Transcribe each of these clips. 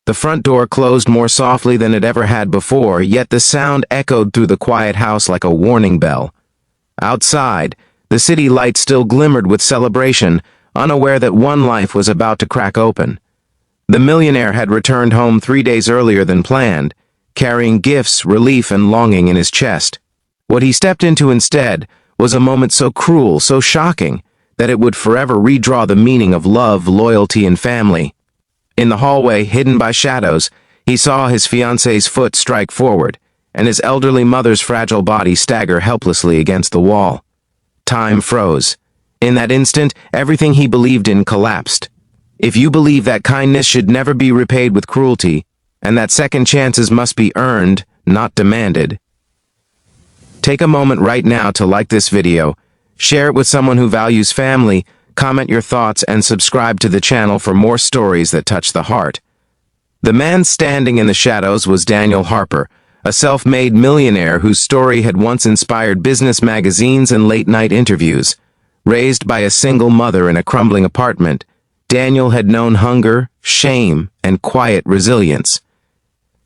The front door closed more softly than it ever had before, yet the sound echoed through the quiet house like a warning bell. Outside, the city lights still glimmered with celebration, unaware that one life was about to crack open. The millionaire had returned home 3 days earlier than planned, carrying gifts, relief, and longing in his chest. What he stepped into instead was a moment so cruel, so shocking, that it would forever redraw the meaning of love, loyalty, and family. In the hallway, hidden by shadows, he saw his fiancée's foot strike forward, and his elderly mother's fragile body stagger helplessly against the wall. Time froze. In that instant, everything he believed in collapsed. If you believe that kindness should never be repaid with cruelty, and that second chances must be earned, not demanded, take a moment right now to like this video, share it with someone who values family, comment your thoughts, and subscribe to the channel for more stories that touch the heart. The man standing in the shadows was Daniel Harper, a self-made millionaire whose story had once inspired business magazines and late-night interviews. Raised by a single mother in a crumbling apartment, Daniel had known hunger, shame, and quiet resilience.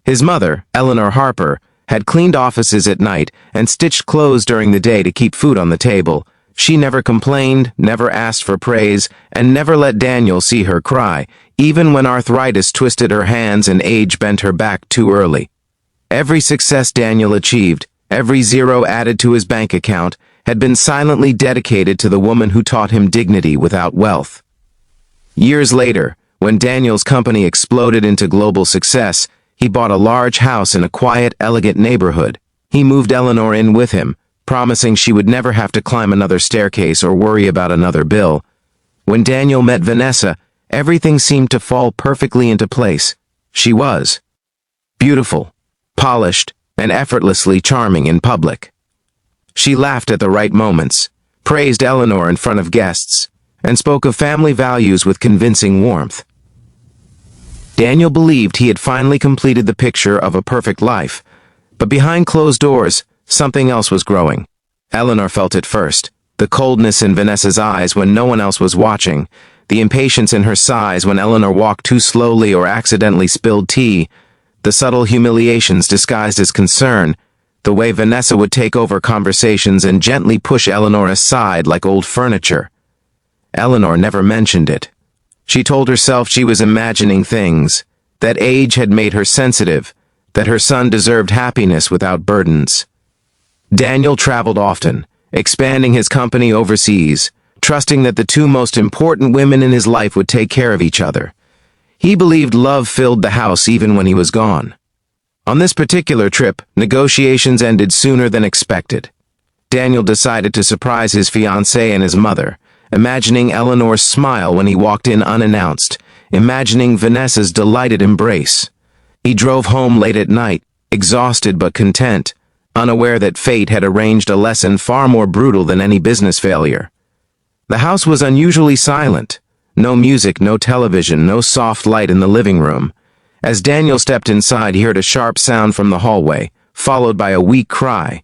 His mother, Eleanor Harper, had cleaned offices at night and stitched clothes during the day to keep food on the table. She never complained, never asked for praise, and never let Daniel see her cry, even when arthritis twisted her hands and age bent her back too early. Every success Daniel achieved, every zero added to his bank account, had been silently dedicated to the woman who taught him dignity without wealth. Years later, when Daniel's company exploded into global success, he bought a large house in a quiet, elegant neighborhood. He moved Eleanor in with him, promising she would never have to climb another staircase or worry about another bill. When Daniel met Vanessa, everything seemed to fall perfectly into place. She was beautiful, polished, and effortlessly charming in public. She laughed at the right moments, praised Eleanor in front of guests, and spoke of family values with convincing warmth. Daniel believed he had finally completed the picture of a perfect life, but behind closed doors, something else was growing. Eleanor felt it first. The coldness in Vanessa's eyes when no one else was watching, the impatience in her sighs when Eleanor walked too slowly or accidentally spilled tea, the subtle humiliations disguised as concern, the way Vanessa would take over conversations and gently push Eleanor aside like old furniture. Eleanor never mentioned it. She told herself she was imagining things, that age had made her sensitive, that her son deserved happiness without burdens. Daniel traveled often, expanding his company overseas, trusting that the two most important women in his life would take care of each other. He believed love filled the house even when he was gone. On this particular trip, negotiations ended sooner than expected. Daniel decided to surprise his fiancée and his mother, imagining Eleanor's smile when he walked in unannounced, imagining Vanessa's delighted embrace. He drove home late at night, exhausted but content, unaware that fate had arranged a lesson far more brutal than any business failure. The house was unusually silent. No music, no television, no soft light in the living room. As Daniel stepped inside, he heard a sharp sound from the hallway, followed by a weak cry.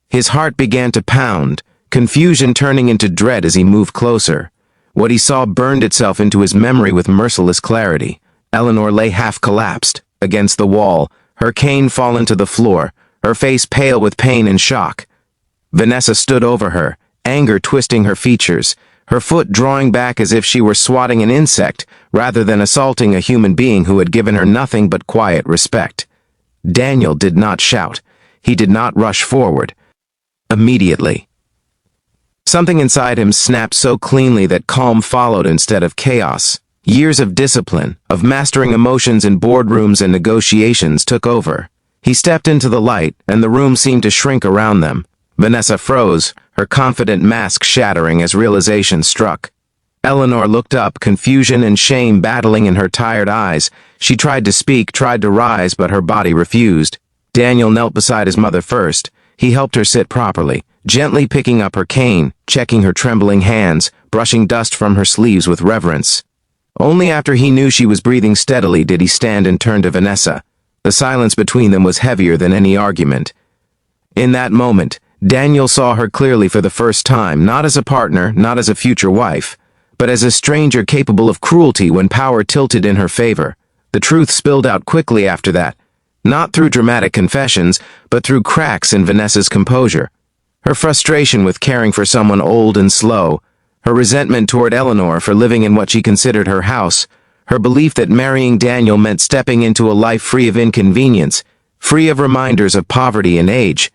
His heart began to pound, confusion turning into dread as he moved closer. What he saw burned itself into his memory with merciless clarity. Eleanor lay half-collapsed against the wall, her cane fallen to the floor, her face pale with pain and shock. Vanessa stood over her, anger twisting her features, her foot drawing back as if she were swatting an insect rather than assaulting a human being who had given her nothing but quiet respect. Daniel did not shout. He did not rush forward. Immediately, something inside him snapped so cleanly that calm followed instead of chaos. Years of discipline, of mastering emotions in boardrooms and negotiations took over. He stepped into the light, and the room seemed to shrink around them. Vanessa froze, her confident mask shattering as realization struck. Eleanor looked up, confusion and shame battling in her tired eyes. She tried to speak, tried to rise, but her body refused. Daniel knelt beside his mother first. He helped her sit properly, gently picking up her cane, checking her trembling hands, brushing dust from her sleeves with reverence. Only after he knew she was breathing steadily did he stand and turn to Vanessa. The silence between them was heavier than any argument. In that moment, Daniel saw her clearly for the first time, not as a partner, not as a future wife, but as a stranger capable of cruelty when power tilted in her favor. The truth spilled out quickly after that, not through dramatic confessions, but through cracks in Vanessa's composure. Her frustration with caring for someone old and slow, her resentment toward Eleanor for living in what she considered her house, her belief that marrying Daniel meant stepping into a life free of inconvenience, free of reminders of poverty and age.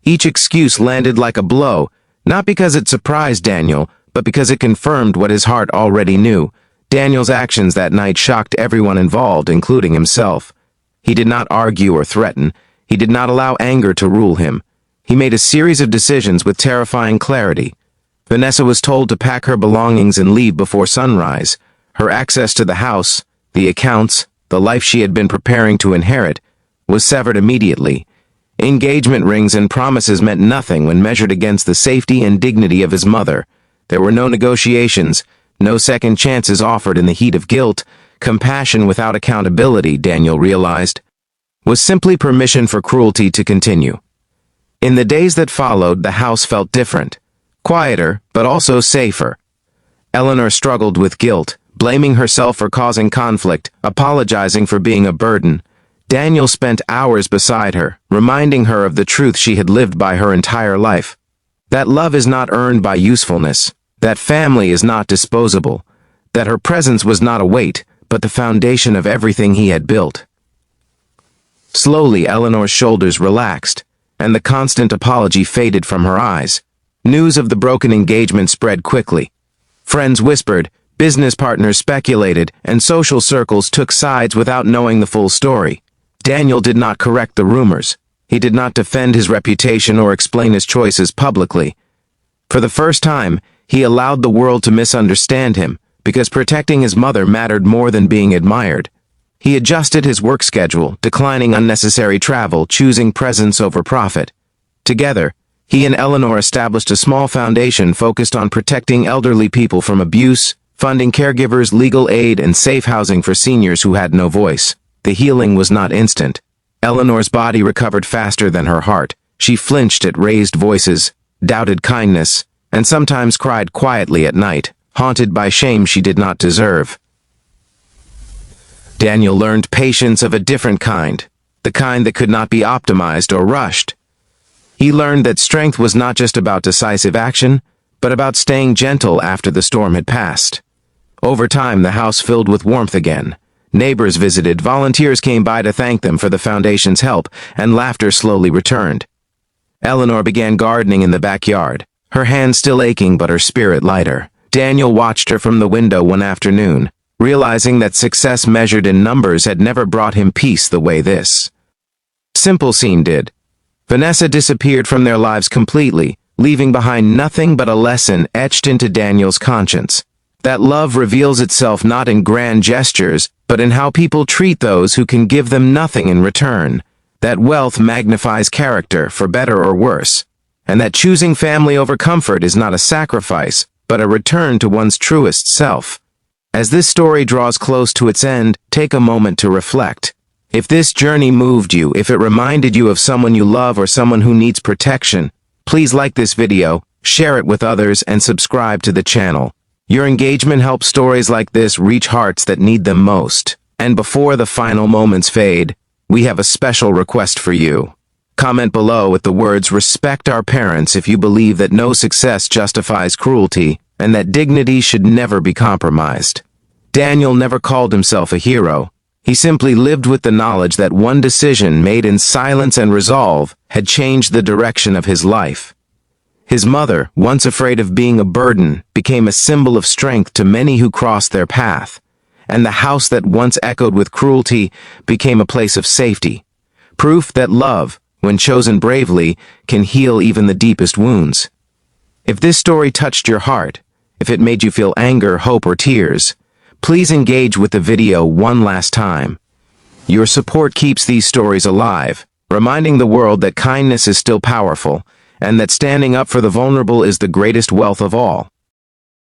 Each excuse landed like a blow, not because it surprised Daniel, but because it confirmed what his heart already knew. Daniel's actions that night shocked everyone involved, including himself. He did not argue or threaten. He did not allow anger to rule him. He made a series of decisions with terrifying clarity. Vanessa was told to pack her belongings and leave before sunrise. Her access to the house, the accounts, the life she had been preparing to inherit, was severed immediately. Engagement rings and promises meant nothing when measured against the safety and dignity of his mother. There were no negotiations, no second chances offered in the heat of guilt. Compassion without accountability, Daniel realized, was simply permission for cruelty to continue. In the days that followed, the house felt different. Quieter, but also safer. Eleanor struggled with guilt, blaming herself for causing conflict, apologizing for being a burden. Daniel spent hours beside her, reminding her of the truth she had lived by her entire life. That love is not earned by usefulness, that family is not disposable, that her presence was not a weight, but the foundation of everything he had built. Slowly, Eleanor's shoulders relaxed, and the constant apology faded from her eyes. News of the broken engagement spread quickly. Friends whispered, business partners speculated, and social circles took sides without knowing the full story. Daniel did not correct the rumors. He did not defend his reputation or explain his choices publicly. For the first time, he allowed the world to misunderstand him, because protecting his mother mattered more than being admired. He adjusted his work schedule, declining unnecessary travel, choosing presence over profit. Together, he and Eleanor established a small foundation focused on protecting elderly people from abuse, funding caregivers, legal aid, and safe housing for seniors who had no voice. The healing was not instant. Eleanor's body recovered faster than her heart. She flinched at raised voices, doubted kindness, and sometimes cried quietly at night, haunted by shame she did not deserve. Daniel learned patience of a different kind, the kind that could not be optimized or rushed. He learned that strength was not just about decisive action, but about staying gentle after the storm had passed. Over time, the house filled with warmth again. Neighbors visited, volunteers came by to thank them for the foundation's help, and laughter slowly returned. Eleanor began gardening in the backyard, her hands still aching but her spirit lighter. Daniel watched her from the window one afternoon, realizing that success measured in numbers had never brought him peace the way this simple scene did. Vanessa disappeared from their lives completely, leaving behind nothing but a lesson etched into Daniel's conscience. That love reveals itself not in grand gestures, but in how people treat those who can give them nothing in return. That wealth magnifies character, for better or worse. And that choosing family over comfort is not a sacrifice, but a return to one's truest self. As this story draws close to its end, take a moment to reflect. If this journey moved you, if it reminded you of someone you love or someone who needs protection, please like this video, share it with others, and subscribe to the channel. Your engagement helps stories like this reach hearts that need them most. And before the final moments fade, we have a special request for you. Comment below with the words, "Respect our parents," if you believe that no success justifies cruelty, and that dignity should never be compromised. Daniel never called himself a hero. He simply lived with the knowledge that one decision made in silence and resolve had changed the direction of his life. His mother, once afraid of being a burden, became a symbol of strength to many who crossed their path, and the house that once echoed with cruelty became a place of safety. Proof that love, when chosen bravely, can heal even the deepest wounds. If this story touched your heart, if it made you feel anger, hope, or tears, please engage with the video one last time. Your support keeps these stories alive, reminding the world that kindness is still powerful, and that standing up for the vulnerable is the greatest wealth of all.